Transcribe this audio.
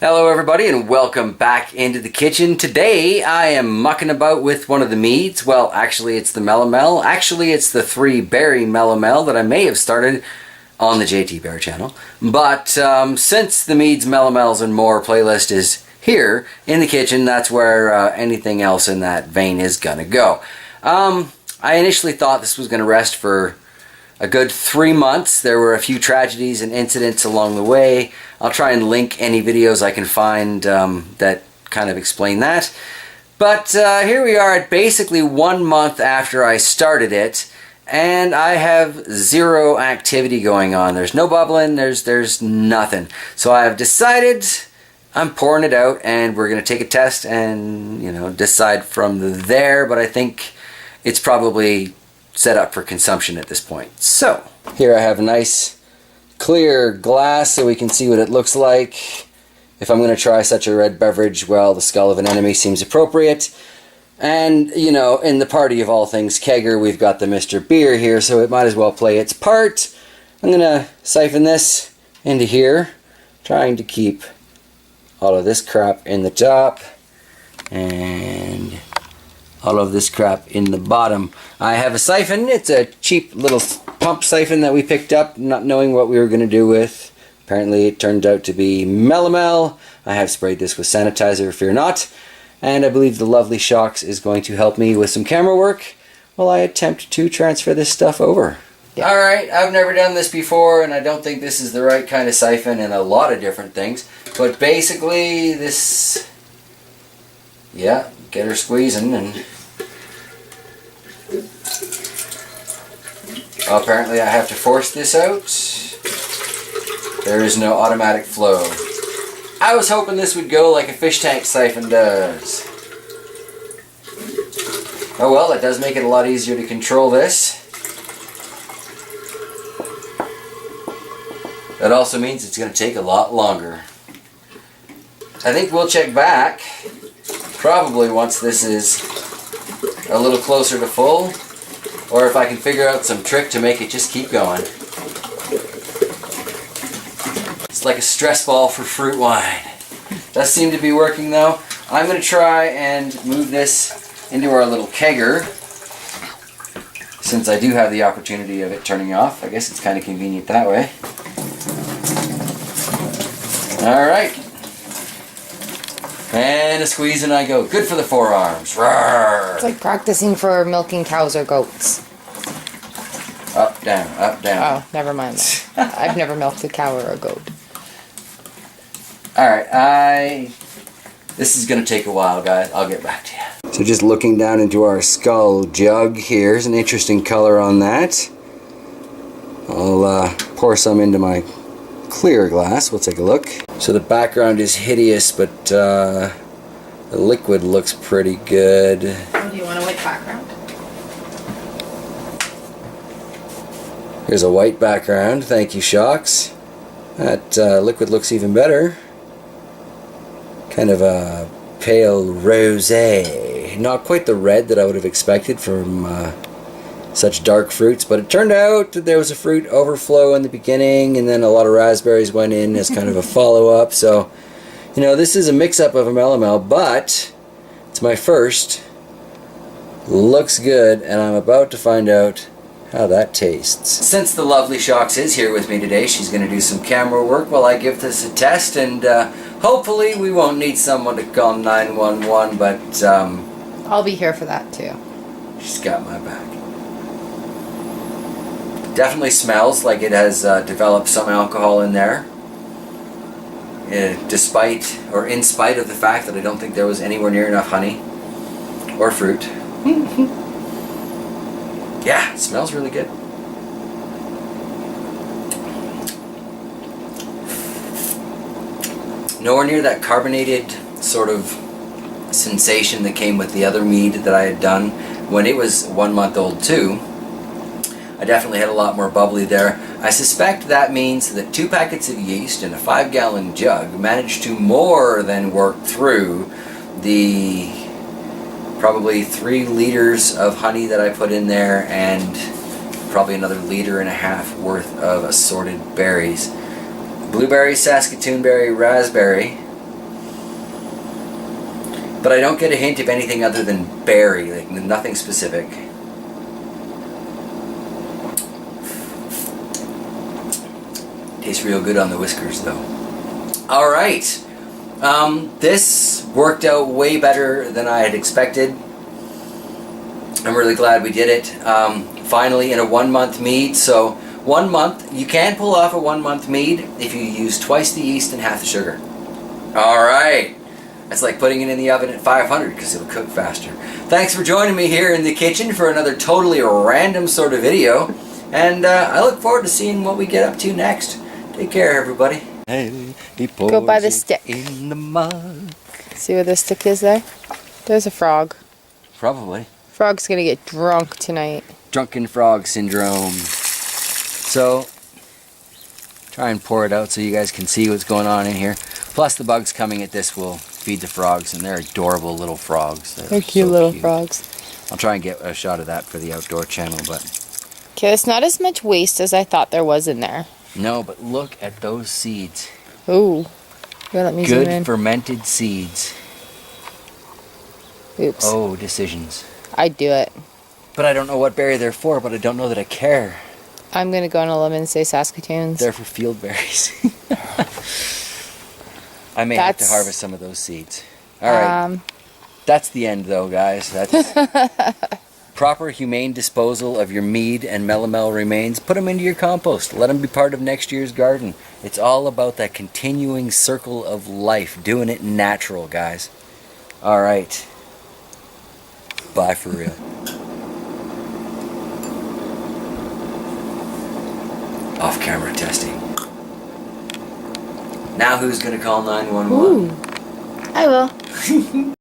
Hello everybody and welcome back into the kitchen. Today I am mucking about with one of the meads. Well, actually it's the melomel. Actually it's the 3 Berry Melomel that I may have started on the JT Bear channel. But since the meads, melomels and more playlist is here in the kitchen, that's where anything else in that vein is gonna go. I initially thought this was gonna rest for a good 3 months. There were a few tragedies and incidents along the way. I'll try and link any videos I can find that kind of explain that. But here we are at basically 1 month after I started it, and I have zero activity going on. There's no bubbling, there's nothing. So I've decided I'm pouring it out, and we're going to take a test and, you know, decide from there. But I think it's probably set up for consumption at this point. So here I have a nice clear glass so we can see what it looks like. If I'm going to try such a red beverage, well, the skull of an enemy seems appropriate. And, you know, in the party of all things kegger, we've got the Mr. Beer here, so it might as well play its part. I'm going to siphon this into here, trying to keep all of this crap in the top and all of this crap in the bottom. I have a siphon. It's a cheap little pump siphon that we picked up, not knowing what we were going to do with. Apparently it turned out to be melomel. I have sprayed this with sanitizer, fear not. And I believe the lovely Shocks is going to help me with some camera work while I attempt to transfer this stuff over. Yeah. Alright, I've never done this before, and I don't think this is the right kind of siphon in a lot of different things. But basically this, yeah, get her squeezing and apparently I have to force this out. There is no automatic flow. I was hoping this would go like a fish tank siphon does. Oh well, it does make it a lot easier to control this. That also means it's going to take a lot longer. I think we'll check back probably once this is a little closer to full, or if I can figure out some trick to make it just keep going. It's like a stress ball for fruit wine. Does seem to be working though. I'm going to try and move this into our little kegger, since I do have the opportunity of it turning off. I guess it's kind of convenient that way. Alright. And a squeeze and I go. Good for the forearms. Rawr. It's like practicing for milking cows or goats. Up, down, up, down. Oh, never mind that. I've never milked a cow or a goat. Alright, this is going to take a while, guys. I'll get back to you. So just looking down into our skull jug here. There's an interesting color on that. I'll pour some into my clear glass. We'll take a look. So the background is hideous, but the liquid looks pretty good. Oh, do you want a white background? Here's a white background. Thank you, Shocks. That liquid looks even better. Kind of a pale rosé. Not quite the red that I would have expected from such dark fruits, but it turned out that there was a fruit overflow in the beginning, and then a lot of raspberries went in as kind of a follow-up. So, you know, this is a mix-up of a melomel, but it's my first. Looks good, and I'm about to find out how that tastes. Since the lovely Shocks is here with me today, she's going to do some camera work while I give this a test, and hopefully we won't need someone to call 911, but I'll be here for that too. She's got my back. Definitely smells like it has developed some alcohol in there, despite or in spite of the fact that I don't think there was anywhere near enough honey or fruit. Yeah, it smells really good. Nowhere near that carbonated sort of sensation that came with the other mead that I had done when it was 1 month old too. I definitely had a lot more bubbly there. I suspect that means that 2 packets of yeast in a 5-gallon jug managed to more than work through the probably 3 liters of honey that I put in there, and probably another 1.5 liters worth of assorted berries. Blueberry, Saskatoon berry, raspberry, But I don't get a hint of anything other than berry, like nothing specific. Tastes real good on the whiskers though. Alright. This worked out way better than I had expected. I'm really glad we did it. Finally in a 1 month mead. So 1 month, you can pull off a 1 month mead if you use twice the yeast and half the sugar. Alright. That's like putting it in the oven at 500 because it'll cook faster. Thanks for joining me here in the kitchen for another totally random sort of video. And I look forward to seeing what we get up to next. Take care, everybody. Hey, Go by the stick. In the mug. See where the stick is there? There's a frog. Probably. Frog's gonna get drunk tonight. Drunken frog syndrome. So, try and pour it out so you guys can see what's going on in here. Plus, the bugs coming at this will feed the frogs, and they're adorable little frogs. They're cute little frogs. I'll try and get a shot of that for the outdoor channel, but... Okay, it's not as much waste as I thought there was in there. No, but look at those seeds. Ooh. Here, let me zoom in. Good fermented seeds. Oops. Oh, decisions. I'd do it. But I don't know what berry they're for, but I don't know that I care. I'm gonna go on a limb and say Saskatoons. They're for field berries. I may have to harvest some of those seeds. Alright. That's the end though, guys. That's proper humane disposal of your mead and melomel remains. Put them into your compost. Let them be part of next year's garden. It's all about that continuing circle of life. Doing it natural, guys. Alright. Bye for real. Off-camera testing. Now who's gonna call 911? Ooh. I will.